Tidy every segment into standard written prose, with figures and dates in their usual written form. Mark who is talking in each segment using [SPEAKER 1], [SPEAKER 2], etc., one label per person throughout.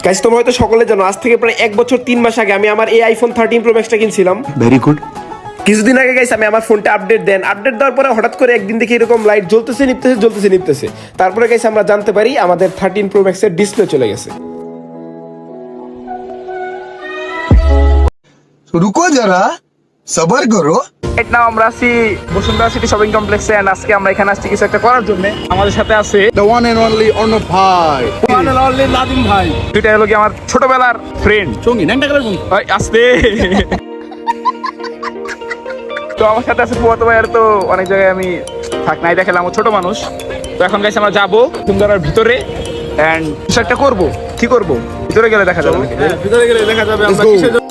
[SPEAKER 1] Guys তোমরা হয়তো সকলে জানো আজ থেকে প্রায় 1 বছর 3 মাস আগে আমি আমার এই আইফোন 13 প্রো ম্যাক্সটা কিনছিলাম।
[SPEAKER 2] Very good.
[SPEAKER 1] কিছুদিন আগে গাইস আমি আমার ফোনটা আপডেট দেওয়ার পরে হঠাৎ করে একদিন দেখি এরকম লাইট জ্বলতেছে। তারপরে গাইস আমরা জানতে পারি আমাদের 13 প্রো ম্যাক্সের ডিসপ্লে চলে গেছে।
[SPEAKER 2] রুকো যারা, সবার করো।
[SPEAKER 3] রাইট নাও আমরা আছি বসুন্ধরা সিটি শপিং কমপ্লেক্সে এন্ড আজকে আমরা এখানে আসছি কিছু একটা করার জন্য। আমাদের সাথে আছে
[SPEAKER 2] The one and only Arnab ভাই।
[SPEAKER 3] ওয়ান এন্ড অনলি নাদিম ভাই। দুইটা হলো কি আমার ছোটবেলার ফ্রেন্ড সঙ্গী ন্যাংটা করে বন্ধু। ভাই আসতে তো আমার সাথে আছে ফুয়াতো ভাই। আর তো অনেক জায়গায় আমি থাক নাই দেখালাম, ও ছোট মানুষ। তো এখন গাইস আমরা যাবো বসুন্ধরার ভিতরে এন্ড কিছু একটা করবো। কি করবো ভিতরে গেলে দেখা যাবে। ভিতরে গেলে দেখা যাবে আমরা কিসের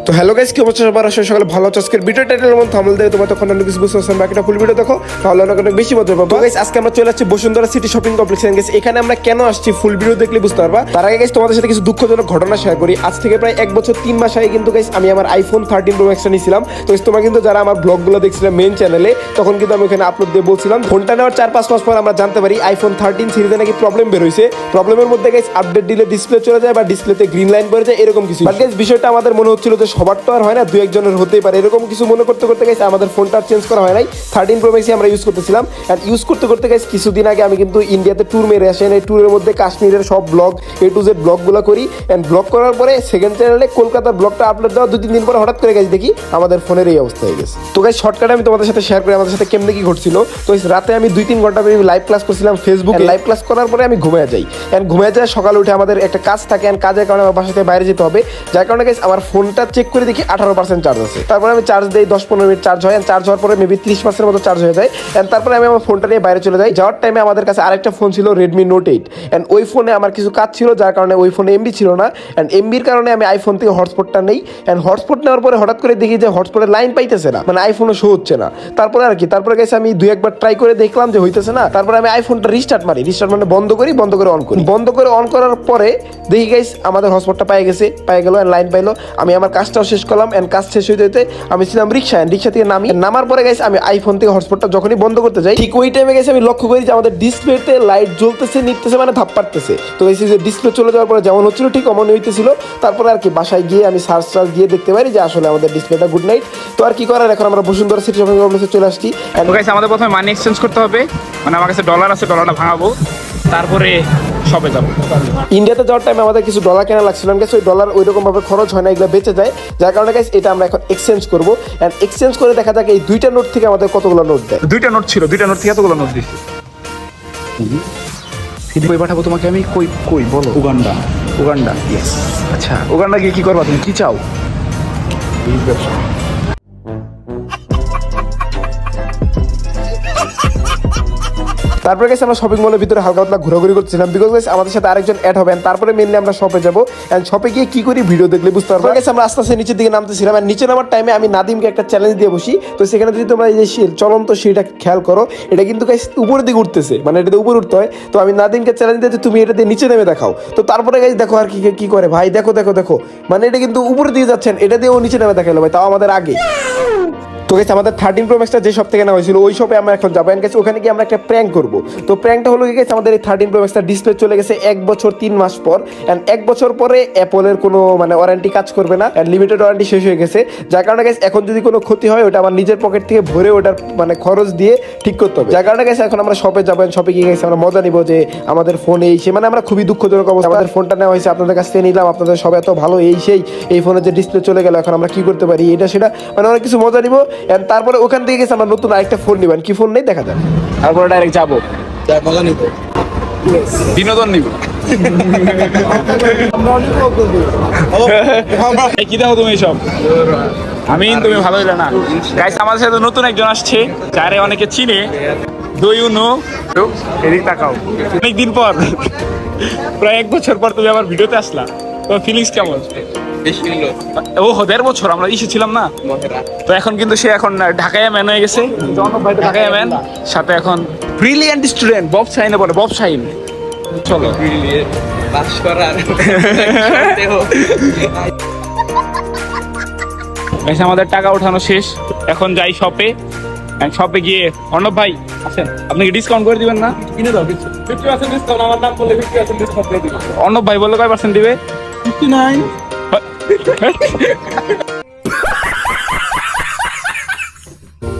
[SPEAKER 1] তো হ্যালো গাইস, কি অবস্থা সবার? আসলে সকালে ভালো আছো। আজকের ভিডিও টাইটেলের মধ্যে থাম্বনেল দিয়ে তোমরা তখন অনেক কিছু বুঝতে পারছো, বাকিটা ফুল ভিডিও দেখো তাহলে অনেক বেশি মজা পাবো। গাইস আজকে আমরা চলে আসছি বসুন্ধরা সিটি শপিং কমপ্লেক্সে। গাইস এখানে আমরা কেন আসছি ফুল ভিডিও দেখলে বুঝতে পারবা। তার আগে গাইস তোমাদের সাথে কিছু দুঃখজনক ঘটনা শেয়ার করি। আজ থেকে প্রায় 1 বছর 3 মাস আগে কিন্তু গাইস আমি আমার আইফোন 13 প্রো ম্যাক্সটা নিয়েছিলাম। তো গাইস তোমরা কিন্তু যারা আমার ব্লগগুলো দেখছিলাম মেইন চ্যানেলে, তখন কিন্তু আমি ওখানে আপলোড দিয়ে বলছিলাম ফোনটা নেওয়ার 4-5 মাস পর আমরা জানতে পারি আইফোন 13 সিরিজে নাকি প্রবলেম বের হইছে। প্রবলেমের মধ্যে গাইস আপডেট দিলে ডিসপ্লে চলে যায় বা ডিসপ্লেতে গ্রিন লাইন পড়ে যায়, এরকম কিছু। বাট গাইস বিষয়টা আমাদের মনে হচ্ছিল যে সবার তো আর হয় না, দুই একজনের হতেই পারে, এরকম কিছু মনে করতে গাইস আমাদের ফোনটা চেঞ্জ করা হয় নাই। 13 প্রো ম্যাক্সই আমরা ইউজ করতেছিলাম। এন্ড ইউজ করতে গাইস কিছুদিন আগে আমি কিন্তু ইন্ডিয়াতে ট্যুর মেরে আসি। এই ট্যুরের মধ্যে কাশ্মীরের সব ব্লগ A to Z ব্লগগুলো করি। এন্ড ব্লগ করার পরে সেকেন্ড চ্যানেলে কলকাতার ব্লগটা আপলোড দেওয়া 2-3 দিন পরে হঠাৎ করে গাইস দেখি আমাদের ফোনের এই অবস্থা হয়ে গেছে। তো গাইস শর্টকাটে আমি তোমাদের সাথে শেয়ার করি আমাদের সাথে কেমনে কি ঘটছিল। তো রাতে আমি 2-3 ঘন্টা আমি লাইভ ক্লাস করছিলাম ফেসবুকে। লাইভ ক্লাস করার পরে আমি ঘুমিয়ে যাই। এন্ড ঘুমিয়ে যায় সকালে উঠে আমাদের একটা কাজ থাকে, এন্ড কাজের কারণে আমার বাসা থেকে বাইরে যেতে হবে। যার কারণে গাইস আমার ফোনটা চেক করে দেখি 18% চার্জ আছে। তারপরে আমি চার্জ দেই, 10-15 মিনিট চার্জ হয়। চার্জ হওয়ার পরে মেবি 30% মতো চার্জ হয়ে যায়। এন্ড তারপরে আমি আমার ফোনটা নিয়ে বাইরে চলে যাই। যাওয়ার টাইমে আমাদের কাছে আরেকটা ফোন ছিল Redmi Note 8। এন্ড ওই ফোনে আমার কিছু কাজ ছিল, যার কারণে ওই ফোনে এমবি ছিল না। এন্ড এমবির কারণে আমি আইফোন থেকে হটস্পটটা নেই। এন্ড হটস্পট নেওয়ার পরে হঠাৎ করে দেখি যে হটস্পটের লাইন পাইতেছে না, মানে আইফোনে শো হচ্ছে না। তারপরে আর কি, তারপরে গেছে আমি 2-1 বার ট্রাই করে দেখলাম যে হইতেছে না। তারপরে আমি আইফোনটা রিস্টার্ট মানে বন্ধ করে অন করি। বন্ধ করে অন করার পরে দেখি গাইস আমাদের হটস্পটটা পাই গেল এন্ড লাইন পাইলো। আমি আমার কাজটাও শেষ করলাম। এন্ড কাজ শেষ হইতে আমি ছিলাম রিক্সা থেকে নামার পরে গাইস আমি আইফোন থেকে হটস্পটটা যখনই বন্ধ করতে যাই, ঠিক ওই টাইমে গেছে আমি লক্ষ্য করি যে আমাদের ডিসপ্লেতে লাইট জ্বলতেছে, নিতেছে, মানে ধাপ পারতেছে। তো এই যে ডিসপ্লে চলে যাওয়ার পরে যেমন হচ্ছিল ঠিক অমন হইতেছিল। তারপরে আর কি বাসায় গিয়ে আমি সার্চ দিয়ে দেখতে পারি যে আসলে আমাদের ডিসপ্লেটা গুড নাইট। তো আর কি করার, এখন আমরা বসুন্ধরা সিটি শপিং কমপ্লেক্সে চলে আসছি।
[SPEAKER 3] গাইস আমাদের প্রথমে মানি এক্সচেঞ্জ করতে হবে, মানে আমার কাছে ডলার আছে, ডলারটা ভাঙাবো, তারপরে শপে যাবো।
[SPEAKER 1] ইন্ডিয়াতে যাওয়ার টাইমে আমাদের কিছু ডলার কেনা লাগছিল, গেছে ওই ডলার ওই রকম ভাবে খরচ হয় না, এগুলো বেঁচে যায়। যার কারণে গাইস এটা আমরা এখন এক্সচেঞ্জ করবো। এন্ড এক্সচেঞ্জ করে দেখা যাক এই 2টা নোট থেকে আমাদের কতগুলো নোট দেয়।
[SPEAKER 3] 2টা নোট ছিল, 2টা নোট থেকে এতগুলো নোট দিচ্ছি। কই পাঠাবো তোমাকে আমি? কই বলো। উগান্ডা। ইয়েস। আচ্ছা উগান্ডা গিয়ে কি করবা তুমি? কি চাও?
[SPEAKER 1] তারপরে গেছে আমরা শপিং মলের ভিতরে হালকা পাতলা ঘোরাঘুরি করছিলাম, বিকজ গাইস আমাদের সাথে আরেকজন অ্যাড হবে। তারপরে মেনলি আমরা শপে যাবো। এন্ড শপে গিয়ে কি করি ভিডিও দেখলে বুঝতে পারবো। গেছে আমরা আস্তে আস্তে নিচের দিকে নামতেছিলাম। এন্ড নিচে নামার টাইমে আমি নাদিমকে একটা চ্যালেঞ্জ দিয়ে বসি। তো সেখানে যদি তোমরা এই যে চলন্ত সিঁড়িটা খেয়াল করো, এটা কিন্তু গাইস উপরের দিকে উঠতেছে, মানে এটাতে উপরে উঠতে হয়। তো আমি নাদিমকে চ্যালেঞ্জ দিয়েছি তুমি এটা দিয়ে নিচে নেমে দেখাও। তো তারপরে গাইস দেখো আর কি করে ভাই, দেখো মানে এটা কিন্তু উপরে দিয়ে যাচ্ছেন, এটা দিয়ে ও নিচে নেমে দেখালো ভাই, তাও আমাদের আগে। তো গেছে আমাদের 13 প্রো ম্যাক্সটা যে শপ থেকে নেওয়া হয়েছিল ওই শপে আমরা এখন যাবো। গেছে ওখানে গিয়ে আমরা একটা প্র্যাঙ্ক করবো। তো প্র্যাঙ্কটা হলো গেছে আমাদের এই 13 প্রো ম্যাক্সটা ডিসপ্লে চলে গেছে 1 বছর 3 মাস পর। এন্ড 1 বছর পরে অ্যাপলের কোনো মানে ওয়ারেন্টি কাজ করবে না, এন্ড লিমিটেড ওয়ারেন্টি শেষ হয়ে গেছে। যার কারণে গেছে এখন যদি কোনো ক্ষতি হয় ওটা আমার নিজের পকেট থেকে ভরে ওটার মানে খরচ দিয়ে ঠিক করতে হবে। যার কারণে গেছে এখন আমরা শপে যাবো। শপে গিয়ে গেছে আমরা মজা নিবো যে আমাদের ফোন এই সে, মানে আমরা খুবই দুঃখজনক অবস্থা, আমাদের ফোনটা নেওয়া হয়েছে, আপনাদের কাছ থেকে নিলাম, আপনাদের সব এত ভালো এই ফোনের যে ডিসপ্লে চলে গেল, এখন আমরা কি করতে পারি এটা সেটা, মানে অনেক কিছু মজা নিবো। এন্ড তারপরে ওখান থেকে গেছে আমরা নতুন আরেকটা ফোন নিবেন, কি ফোন নেই দেখা যাক।
[SPEAKER 3] তারপরে ডাইরেক্ট যাবো,
[SPEAKER 2] মজা নিব,
[SPEAKER 3] বিনোদন নিব। কি দেখো তুমি সব? তুমি ভালো হইলে না। গাইস আমাদের সাথে নতুন একজন আসছে যারে অনেকে চিনে। Do you know? এদিক তাকাও। অনেকদিন পর, প্রায় 1 বছর পর তুমি আমার ভিডিওতে আসলা, তোমার ফিলিংস কেমন? ও 1.5 বছর আমরা ছিলাম না। তো এখন কিন্তু সে এখন ঢাকায় ম্যান হয়ে গেছে। ঢাকায় ম্যান সাথে এখন ব্রিলিয়েন্ট স্টুডেন্ট বব শাহিনে বলে, বব শাহিন। চলো আমাদের টাকা ওঠানো শেষ, এখন যাই শপে। শপে গিয়ে অর্ণব ভাই আপনি কি ডিসকাউন্ট করে দিবেন না?
[SPEAKER 4] কিনে দাও কিছু 50% ডিসকাউন্ট আমার নাম বললে 50% ডিসকাউন্ট দিয়ে দিব
[SPEAKER 3] অর্ণব ভাই বললে কয় পার্সেন্ট দিবে?
[SPEAKER 4] 59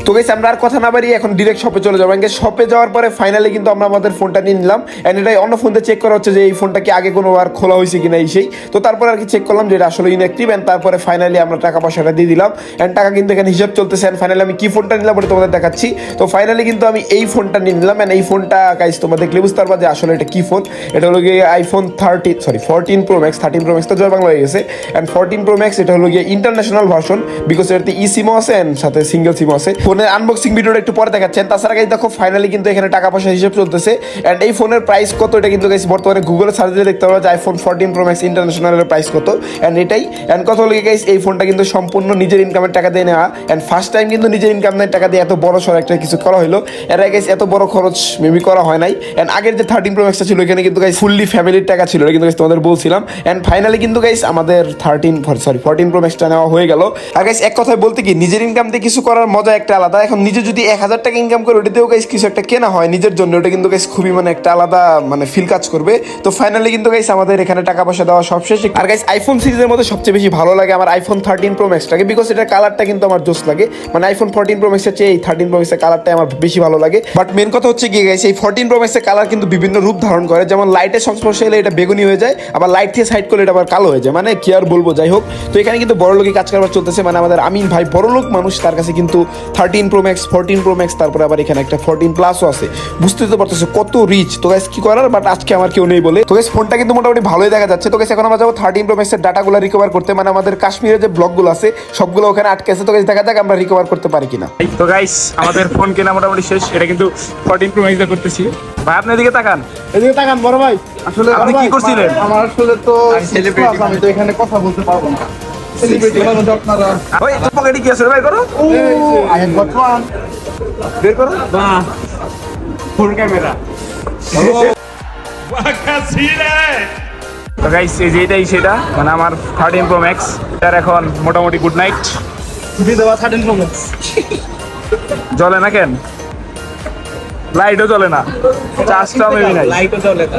[SPEAKER 1] তো গাইস আমরা আর কথা না বাড়িয়ে এখন ডিরেক্ট শপে চলে যাবো। শপে যাওয়ার পরে ফাইনালি কিন্তু আমরা আমাদের ফোনটা নিয়ে নিলাম এন্ড এটা অন্য ফোনতে চেক করা হচ্ছে যে এই ফোনটা কি আগে কোনোবার খোলা হয়েছে কিনা এই সেই। তো তারপর আর কি চেক করলাম যে এটা আসলে ইনঅ্যাক্টিভ এন্ড তারপরে ফাইনালি আমরা টাকা পয়সাটা দিয়ে দিলাম এন্ড টাকা কিন্তু এখানে হিসাব চলতেছে এন্ড ফাইনালি আমি কি ফোনটা নিলাম ওটা তোমাদের দেখাচ্ছি। তো ফাইনালি কিন্তু আমি এই ফোনটা নিয়ে নিলাম এন্ড এই ফোনটা গাইস তোমরা দেখলে বুঝতে পারবা যে আসলে এটা কি ফোন। এটা হলো গিয়ে iPhone 14 pro max. 13 pro max তো জয় বাংলা হয়ে গেছে এন্ড 14 প্রো ম্যাক্স এটা হলো গিয়ে ইন্টারন্যাশনাল ভার্সন বিকজ এটাতে ই সিমও আছে এন্ড সাথে সিঙ্গেল সিমও আছে। ফোনের আনবক্সিং ভিডিওটা একটু পরে দেখাচ্ছেন। তাছাড়া গাইস দেখো ফাইনালি কিন্তু এখানে টাকা পয়সা হিসাব চলতেছে এন্ড এই ফোনের প্রাইস কত এটা কিন্তু গাইস বর্তমানে গুগলে সার্চ দিয়ে দেখতে পারো যে আইফোন 14 প্রো ম্যাক্স ইন্টারন্যাশনালের প্রাইস কত এন্ড এটাই এন্ড কত হলো গাইস এই ফোনটা কিন্তু সম্পূর্ণ নিজের ইনকামের টাকা দিয়ে নেওয়া এন্ড ফার্স্ট টাইম কিন্তু নিজের ইনকামের টাকা দিয়ে এত বড় সড় একটা কিছু করা হলো। এর আগে গাইস এত বড় খরচ মেবি করা হয় নাই এন্ড আগের যে 13 প্রো ম্যাক্সটা ছিল এখানে কিন্তু গাইস ফুললি ফ্যামিলির টাকা ছিল এটা কিন্তু গাইস তোমাদের বলছিলাম এন্ড ফাইনালি কিন্তু গাইস আমাদের 14 প্রো ম্যাক্সটা নেওয়া হয়ে গেল। আর গাইস এক কথায় বলতে কি নিজের ইনকাম দিয়ে কিছু করার মজা একটা আলাদা। এখন নিজে যদি 1000 টাকা ইনকাম করে ওটাতেও গাইস কিছু একটা কেনা হয় নিজের জন্য ওটা কিন্তু গাইস খুবই মানে একটা আলাদা মানে ফিল কাজ করবে। তো ফাইনালি কিন্তু গাইস আমাদের এখানে টাকা পয়সা দেওয়া সব শেষ। আর গাইস আইফোন সিরিজের মধ্যে সবচেয়ে বেশি ভালো লাগে আমার আইফোন 13 প্রো ম্যাক্সটাকে বিকজ এটার কালারটা কিন্তু আমার জোস লাগে। মানে আইফোন 14 প্রো ম্যাক্সের চেয়ে এই 13 প্রো ম্যাক্সের কালারটাই আমার বেশি ভালো লাগে। বাট মেন কথা হচ্ছে কি গাইস এই 14 প্রো ম্যাক্সের কালার কিন্তু বিভিন্ন রূপ ধারণ করে। যেমন লাইটের সংস্পর্শে এলে এটা বেগুনি হয়ে যায় আবার লাইট থেকে সাইড করলে এটা আবার কালো হয়ে যায়। মানে কি আর বলবো যাই হোক। তো এখানে কিন্তু বড় লোকই কাজ কারবার চলতেছে। মানে আমাদের আমিন ভাই বড় লোক মানুষ তার কাছে কিন্তু 13 প্রো ম্যাক্স 14 প্রো ম্যাক্স তারপরে আবার এখানে একটা 14 প্লাসও আছে। বুঝতে তো পারতেছো কত রিচ। তো গাইস কি করার বাট আজকে আমার কেউ নেই বলে। তো গাইস ফোনটা কিন্তু মোটামুটি ভালোই দেখা যাচ্ছে। তো গাইস এখন আমরা যাবো 13 প্রো ম্যাক্সের ডাটাগুলো রিকভার করতে। মানে আমাদের কাশ্মীরের যে ব্লকগুলো আছে সবগুলো ওখানে আটকে আছে। তো গাইস দেখা যাক আমরা রিকভার করতে পারি কিনা।
[SPEAKER 3] তো গাইস আমাদের ফোন কেনা মোটামুটি শেষ। এটা কিন্তু 14 প্রো ম্যাক্স করতেছি। ভাই আপনি এদিকে তাকান।
[SPEAKER 4] এদিকে তাকান বড় ভাই
[SPEAKER 2] আসলে
[SPEAKER 3] আপনি কি করছিলেন?
[SPEAKER 2] আমার আসলে তো সেলিব্রিটি আমি তো এখানে কথা বলতে পারবো না। সেলিব্রিটি মানে আপনারা
[SPEAKER 3] ওই তোর পকেটে কি আছে ভাই করো
[SPEAKER 2] আই হ্যাভ গট ওয়ান
[SPEAKER 3] বের করো।
[SPEAKER 4] বাহ ফুল ক্যামেরা
[SPEAKER 3] তো গাইস এই যে এটাই সেটা মানে আমার 13 প্রো ম্যাক্স এর এখন মোটামুটি গুড নাইট।
[SPEAKER 4] দিয়ে দেওয়া 13 প্রো ম্যাক্স
[SPEAKER 3] জ্বলে না কেন? লাইটও জ্বলে না, চার্জটাও মেবি নাই।
[SPEAKER 4] লাইটও জ্বলে না।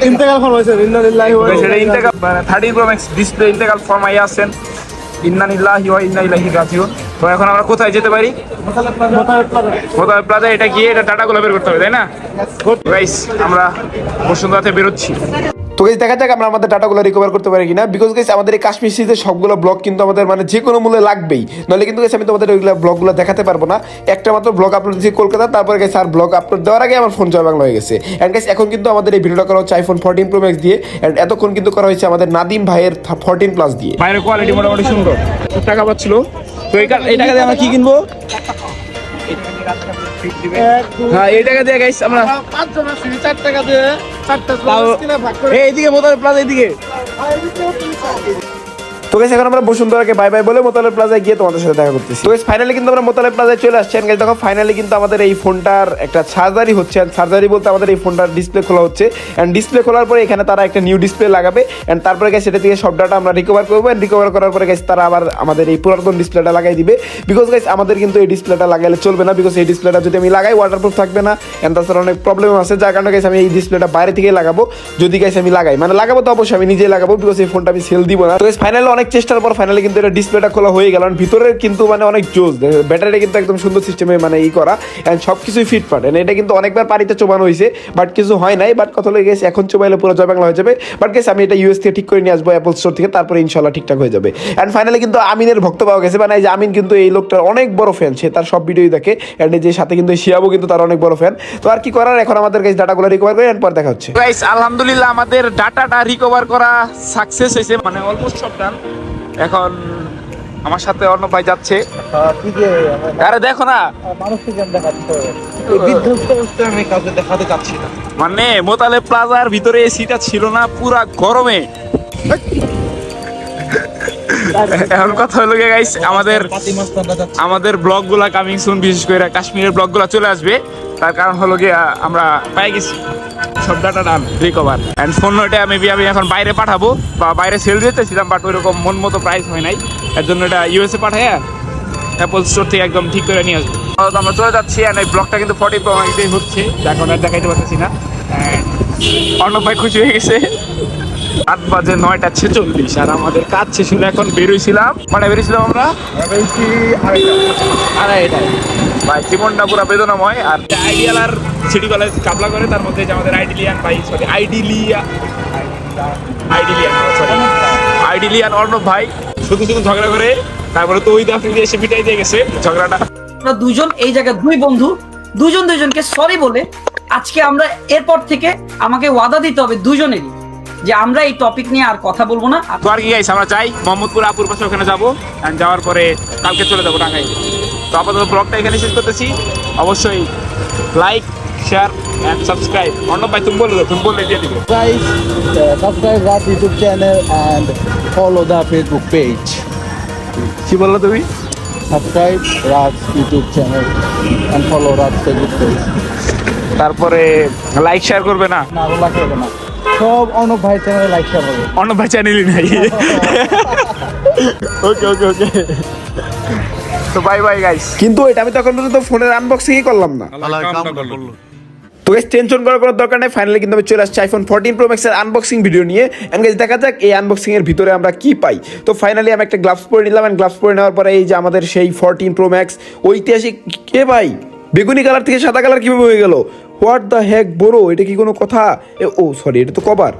[SPEAKER 4] ইন্তেকাল ফর হইছে ইন্নালিল্লাহি ওয়া
[SPEAKER 3] সেটা ইন্তেকাল মানে 13 প্রো ম্যাক্স ডিসপ্লে ইন্তেকাল ফরমাইয়া আছেন ইন্নালিল্লাহি ওয়া ইন্না ইলাইহি রাজিউন। তো এখন আমরা কোথায় যেতে পারি? মোতালেব প্লাজা। এটা গিয়ে এটা টাটাগুলো বের করতে হবে তাই না গাইস? আমরা বসুন্ধরাতে বেরোচ্ছি।
[SPEAKER 1] তো গাইস দেখা যাক আমরা আমাদের ডাটাগুলো রিকভার করতে পারি কিনা বিকজ গাইস আমাদের এই কাশ্মীর সিরিজের সবগুলো ব্লগ কিন্তু আমাদের মানে যে কোনো মূল্যে লাগবেই। নাহলে কিন্তু গাইস আমি তোমাদের ওইগুলো ব্লগগুলো দেখাতে পারবো না। একটা মাত্র ব্লগ আপলোড দিয়েছি কলকাতা তারপরে গাইস আর ব্লগ আপলোড দেওয়ার আগে আমার ফোন জয় বাংলা হয়ে গেছে। এন্ড গাইস এখন কিন্তু আমাদের এই ভিডিওটা করা হচ্ছে আইফোন 14 প্রো ম্যাক্স দিয়ে এন্ড এতক্ষণ কিন্তু করা হয়েছে আমাদের নাদিম ভাইয়ের 14 প্লাস দিয়ে।
[SPEAKER 3] বাইরের কোয়ালিটি মোটামুটি সুন্দর। টাকা পাচ্ছিল তো এই টাকা দিয়ে আমরা কি কিনবো? হ্যাঁ এই টাকা দিয়ে গাইস আমরা
[SPEAKER 4] 5 জন আসি 4 টাকা দিয়ে 4টা কিনে ভাগ করে
[SPEAKER 3] এইদিকে মোতালেব প্লাজা এইদিকে।
[SPEAKER 1] তো গাইস এখন আমরা বসুন্ধরাকে বাই বাই বলে মোতালেব প্লাজায় গিয়ে তোমাদের সাথে দেখা করতেছি। তো গাইস ফাইনালি কিন্তু আমরা মোতালেব প্লাজায় চলে আসছি। গাইস দেখো ফাইনালি কিন্তু আমাদের এই ফোনটার একটা সার্জারি হচ্ছে। এন্ড সার্জারি বলতে আমাদের এই ফোনটার ডিসপ্লে খোলা হচ্ছে এন্ড ডিসপ্লে খোলার পরে এখানে তারা একটা নিউ ডিসপ্লে লাগাবে এন্ড তারপরে গাইস সেটা থেকে সব ডাটা আমরা রিকভার করবো এন্ড রিকভার করার পরে গাইস তারা আবার আমাদের এই পুরাতন ডিসপ্লেটা লাগাই দিবে বিকজ গাইস আমাদের কিন্তু এই ডিসপ্লেটা লাগাইলে চলবে না বিকজ এই ডিসপ্লেটা যদি আমি লাগাই ওয়াটারপ্রুফ থাকবে না এন্ড তাছাড়া অনেক প্রবলেম আছে যার কারণে গাইস আমি এই ডিসপ্লেটা বাইরে থেকে লাগাবো। যদি গাইস আমি লাগাই মানে লাগাবো তো অবশ্যই আমি নিজেই লাগাবো বিকজ এই ফোনটা আমি সেল দিব না। তো গাইস ফাইনালি অনেক চেষ্টার পর ফাইনালি কিন্তু এটা ডিসপ্লেটা খোলা হয়ে গেল। ভিতরে কিন্তু মানে অনেক জোস ব্যাটারি কিন্তু একদম সুন্দর সিস্টেমে মানে ই করা এন্ড সব কিছুই ফিটফাট এন্ড এটা কিন্তু অনেকবার পানিতে চোবানো হয়েছে বাট কিছু হয় নাই। বাট কথা হয়ে গেছে এখন চোবাইলে পুরো জয় বাংলা হয়ে যাবে। বাট গেছে আমি এটা ইউএস থেকে ঠিক করে নিয়ে আসবো অ্যাপল স্টোর থেকে তারপরে ইনশাল্লাহ ঠিকঠাক হয়ে যাবে। এন্ড ফাইনালি কিন্তু আমিনের ভক্ত পাওয়া গেছে মানে এই যে আমিন কিন্তু এই লোকটার অনেক বড় ফ্যান। সে তার সব ভিডিওই দেখে এন্ড যে সাথে কিন্তু শিয়াবো কিন্তু তার অনেক বড় ফ্যান। তো আর কি করার এখন আমাদের গাইস ডাটাগুলো রিকভার করে এন্ড পর দেখা হচ্ছে।
[SPEAKER 3] গাইস আলহামদুলিল্লাহ আমাদের ডাটাটা রিকভার করা সাকসেস হয়েছে মানে অলমোস্ট সব ডান। এখন আমার সাথে অর্ণব ভাই যাচ্ছে। আরে দেখো না
[SPEAKER 2] আমি কাউকে দেখাতে চাচ্ছি না।
[SPEAKER 3] মানে মোতালেব প্লাজার ভিতরে এসিটা ছিল না পুরা গরমে। এখন কথা হলো গাইস আমাদের ব্লগগুলা কামিং সুন বিশেষ করে কাশ্মীরের ব্লগগুলা চলে আসবে। তার কারণ হলো গিয়ে আমরা পাই গেছি সব data done recover and phone ওটা মেবি আমি এখন বাইরে পাঠাবো বা বাইরে সেল দিতেছিলাম বাট ওইরকম মন মতো প্রাইস হয় নাই। এর জন্য এটা ইউএসএ পাঠায় অ্যাপল স্টোর থেকে একদম ঠিক করে নিয়ে আসবো। তো আমরা চলে যাচ্ছি, আর এই ব্লগটা কিন্তু 40 Pro Max দিয়ে হচ্ছে, এখন আর দেখাইতে পারতেছি না। অর্ণব ভাই খুশি হয়ে গেছে। 8 বাজে 9:46 আর আমাদের কাজ শেষ হলো, এখন বেরোইছিলাম। মানে বেরিয়েছিলাম আমরা আড়াইটায়। ভাই জীবনটা পুরো বেদনাময়। আর আইডিয়াল আর সিটি কলেজ কাবলা করে, তার মধ্যে যে আমাদের আইডিলিয়ান অর্ণব ভাই শুধু ঝগড়া করে, তারপরে তো ওই আফ্রিদি এসে পিটাই দিয়ে গেছে ঝগড়াটা।
[SPEAKER 5] আমরা দুজন এই জায়গায় দুই বন্ধু দুজনকে সরি বলে আজকে আমরা এরপর থেকে আমাকে ওয়াদা দিতে হবে দুজনেরই যে আমরা এই টপিক নিয়ে আর কথা বলবো না।
[SPEAKER 3] তো আর কি গাইস, আমরা যাই মোহাম্মদপুর আপুর পাশে, ওখানে যাবো, যাওয়ার পরে কালকে চলে যাবো টাঙ্গাইল। তো আপাতত ব্লগটা এখানে শেষ করতেছি। অবশ্যই like, share and subscribe. Arnab ভাই তুমি বললে দিয়ে দিবে।
[SPEAKER 2] Guys, subscribe Raj YouTube channel and follow the Facebook page.
[SPEAKER 3] কি বললো তুমি?
[SPEAKER 2] Subscribe Raj YouTube channel and follow Raj Facebook page.
[SPEAKER 3] তারপরে লাইক শেয়ার করবে না?
[SPEAKER 2] না, ওগুলা করবে না। সব অর্ণব ভাই চ্যানেলে লাইক শেয়ার করবে।
[SPEAKER 3] অর্ণব ভাই চ্যানেলই নাই। ওকে। তো বাই বাই গাইস।
[SPEAKER 1] কিন্তু এটা আমি তখন পর্যন্ত ফোনের আনবক্সিংই করলাম না। তো গাইস টেনশন করার কোনো দরকার নাই, ফাইনালি কিন্তু আমি চলে আসছি আইফোন 14 Pro Max এর আনবক্সিং ভিডিও নিয়ে। এন্ড গাইস দেখা যাক এই আনবক্সিং এর ভিতরে আমরা কি পাই। তো ফাইনালি আমি একটা গ্লাভস পরে নিলাম, এন্ড গ্লাভস পরে নেওয়ার পরে এই যে আমাদের সেই 14 Pro Max ঐতিহাসিক। কে ভাই বেগুনি কালার থেকে সাদা কালার কিভাবে হয়ে গেল? হোয়াট দ্য হেক ব্রো, এটা কি কোনো কথা? ও সরি, এটা তো কভার।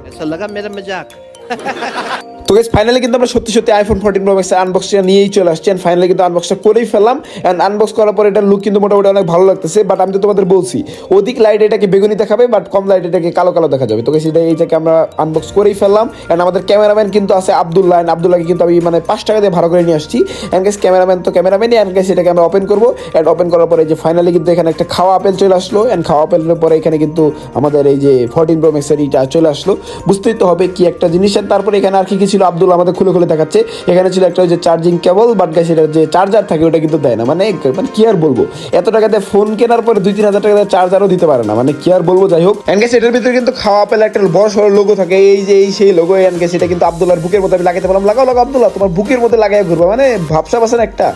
[SPEAKER 1] তো গাইস ফাইনালি কিন্তু আমরা সত্যি আইফোন 14 Pro Max এর আনবক্সটা নিয়েই চলে আসছি। এন্ড ফাইনালি কিন্তু আনবক্সটা করেই ফেললাম। এন্ড আনবক্স করার পর এটার লুক কিন্তু মোটামুটি অনেক ভালো লাগতেছে। বাট আমি তো তোমাদের বলছি অধিক লাইট এটাকে বেগুনি দেখাবে, বাট কম লাইট এটাকে কালো কালো দেখা যাবে। তো গাইস এইটাকে আমরা আনবক্স করেই ফেললাম। এন্ড আমাদের ক্যামেরাম্যান কিন্তু আছে আব্দুল্লাহ, এন্ড আব্দুল্লাহকে কিন্তু আমি মানে 5 টাকা দিয়ে ভাড়া করে নিয়ে আসছি। এন্ড গাইস ক্যামেরাম্যানই। এন্ড গাইস এটাকে আমরা ওপেন করবো। এন্ড ওপেন করার পরে যে ফাইনালি কিন্তু এখানে একটা খাওয়া আপেল চলে আসলো। এন্ড খাওয়া আপেলের পরে এখানে কিন্তু আমাদের এই যে 14 Pro Max এর এটা চলে আসলো। বুঝতেই তো হবে কি একটা জিনিস। তারপরে এখানে আর কি ছিল আব্দুল্লাহ আমাদের খুলে দেখাচ্ছে। এখানে ছিল একটা ওই যে চার্জিং কেবল, বাট গাইস এটা যে চার্জার থাকে ওটা কিন্তু দেয় না। মানে কি আর বলবো, এত টাকা দিয়ে ফোন কেনার পরে 2-3 হাজার টাকা দিয়ে চার্জারও দিতে পারে না, মানে কি আর বলবো। যাই হোক, এন্ড গাইস এটার ভিতরে কিন্তু খাওয়া আপেল একটা বড় সড়ো লোগো থাকে, এই যে এই সেই লোগো। এন্ড গাইস এটা কিন্তু আব্দুল্লাহর বুকের মধ্যে আমি লাগাইতে বললাম, লাগাও আব্দুল্লাহ, তোমার বুকের মধ্যে লাগাই ঘুরবা, মানে ভাবসা বাসেন একটা।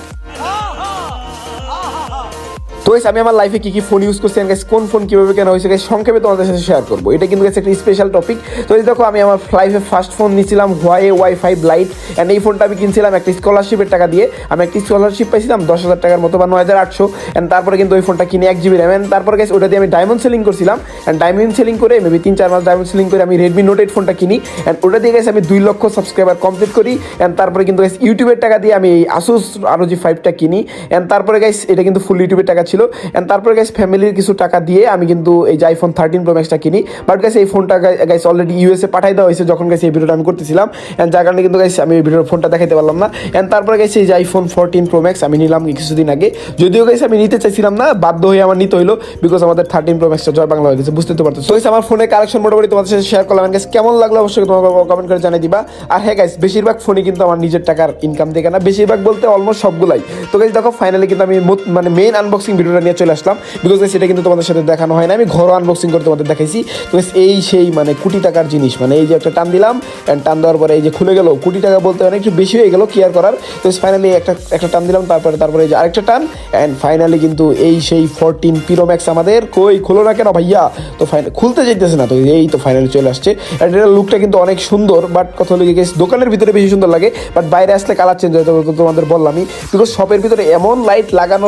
[SPEAKER 1] তো গাইস আমি আমার লাইফে কি ফোন ইউজ করছি, গাইস কোন ফোন কিভাবে কেনা হয়েছে গাইস সংক্ষেপে তোমাদের সাথে শেয়ার করবো। এটা কিন্তু গাইস একটা স্পেশাল টপিক। তো এই দেখো আমি আমার লাইফে ফার্স্ট ফোন নিয়েছিলাম Huawei Y5 Lite। এন্ড এই ফোনটা আমি কিনছিলাম একটা স্কলারশিপের টাকা দিয়ে। আমি একটা স্কলারশিপ পাইছিলাম 10,000 টাকার মতো বা 9,800। এন্ড তারপরে কিন্তু ওই ফোনটা কিনে 1 GB র্যাম। এন্ড তারপরে গাইস ওটা দিয়ে আমি ডায়মন্ড সেলিং করছিলাম। এন্ড ডায়মন্ড সেলিং করে মেবি 3-4 মাস ডায়মন্ড সেলিং করে আমি Redmi Note 8 ফোনটা কিনি। এন্ড ওটা দিয়ে গাইস আমি 2 লক্ষ সাবস্ক্রাইবার কমপ্লিট করি। এন্ড তারপরে কিন্তু গাইস ইউটিউবের টাকা দিয়ে আমি Asus ROG 5টা কিনি। এন্ড তারপরে গাইস এটা কিন্তু ফুল ইউটিউবের টাকা ছিল। এন্ড তারপরে গাইস ফ্যামিলির কিছু টাকা দিয়ে আমি কিন্তু এই যে আইফোন 13 Pro Max টা কিনি। বাট গাইস এই ফোনটা গাইস অলরেডি ইউএসএ পাঠাই দেওয়া হয়েছে যখন গাইস এই ভিডিওটা আমি করতেছিলাম। এন্ড যার কারণে কিন্তু গাইস আমি এই ভিডিওর ফোনটা দেখাতে পারলাম না। এন্ড তারপরে গাইস এই যে আইফোন 14 Pro Max আমি নিলাম কিছুদিন আগে। যদিও গাইস আমি নিতে চাইছিলাম না, বাধ্য হয়ে আমার নিতে হইলো, বিকজ আমাদের 13 Pro Max টা জয় বাংলা হয়ে গেছে, বুঝতে তো পারতেছো। গাইস আমার ফোনের কালেকশন মোটামুটি তোমাদের সাথে শেয়ার করলাম। গাইস কেমন লাগলো অবশ্যই তোমরা কমেন্ট করে জানিয়ে দিবা। আর হ্যাঁ গাইস বেশিরভাগ ফোনই কিন্তু আমার নিজের টাকার ইনকাম থেকে না, বেশিরভাগ বলতে অলমোস্ট সবগুলাই। তো গাইস দেখো ফাইনালি কিন্তু আমি মানে মেইন আনবক্সিং ভিডিওটা নিয়ে চলে আসলাম, বিকজ গাইস এটা কিন্তু তোমাদের সাথে দেখানো হয় না, আমি ঘরোয়া আনবক্সিং করে তোমাদের দেখাইছি। তো এই সেই মানে কোটি টাকার জিনিস, মানে এই যে একটা টান দিলাম, এন্ড টান দেওয়ার পরে এই যে খুলে গেল। কোটি টাকা বলতে অনেক একটু বেশি হয়ে গেল, কি আর করার। তো ফাইনালি একটা টান দিলাম, তারপরে এই যে আরেকটা টান, এন্ড ফাইনালি কিন্তু এই সেই 14 Pro Max আমাদের কই খোলো না কেন ভাইয়া। তো খুলতে যাইতেছে না, তো এই তো ফাইনালি চলে আসছে। এন্ড এটার লুকটা কিন্তু অনেক সুন্দর, বাট কথা হলো গিয়ে দোকানের ভিতরে বেশি সুন্দর লাগে, বাট বাইরে আসলে কালার চেঞ্জ হয়। তো তোমাদের বললামই, বিকজ শপের ভিতরে এমন লাইট লাগানো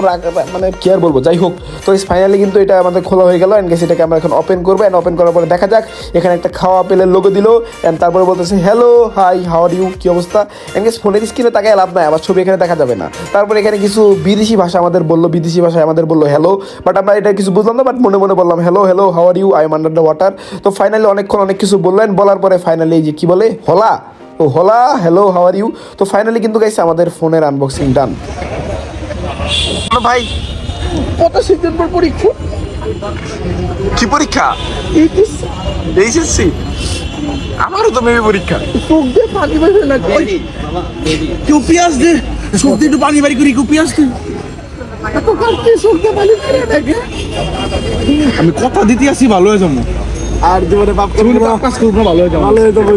[SPEAKER 1] মানে কি আর বলবো। যাই হোক, তো ফাইনালি কিন্তু এটা আমাদের খোলা হয়ে গেল। এন্ড এটাকে আমরা এখন ওপেন করবো। এন্ড ওপেন করার পরে দেখা যাক, এখানে একটা খাওয়া আপেলের লোগো দিল। এন্ড তারপরে বলতেছে hello hi how are you, কি অবস্থা। এন্ড ফোনের স্ক্রিনে তাকায় লাভ নাই, আমার ছবি এখানে দেখা যাবে না। তারপরে এখানে কিছু বিদেশি ভাষা আমাদের বললো, বিদেশি ভাষায় আমাদের বললো হ্যালো, বাট আমরা এটা কিছু বুঝলাম না, বাট মনে মনে বললাম hello how are you, I am under the water. তো ফাইনালি অনেকক্ষণ অনেক কিছু বললেন, বলার পরে ফাইনালি এই যে কি বলে হলা, ও হলা হ্যালো হাউ আর ইউ। তো ফাইনালি কিন্তু গাইস আমাদের ফোনের আনবক্সিং ডান। ভাই
[SPEAKER 4] 25 দিন পর পরীক্ষা।
[SPEAKER 3] কি পরীক্ষা? এইচএসসি। আমারও তো মেবি পরীক্ষা।
[SPEAKER 4] চোখ দিয়ে পানি বের হয় না, কেউ পেঁয়াজ দে, চোখ দিয়ে একটু পানি বাড়ি করি, কেউ পেঁয়াজ দে। এত কাটতে চোখ দিয়ে পানি বের হয় নাকি?
[SPEAKER 2] আমি কথা দিতে আসি ভালো হয়ে যাবো,
[SPEAKER 4] আর জীবনে বাপ কাজ করবো,
[SPEAKER 2] ভালো হয়ে যাবো।
[SPEAKER 4] ভালো হয়ে যাবো।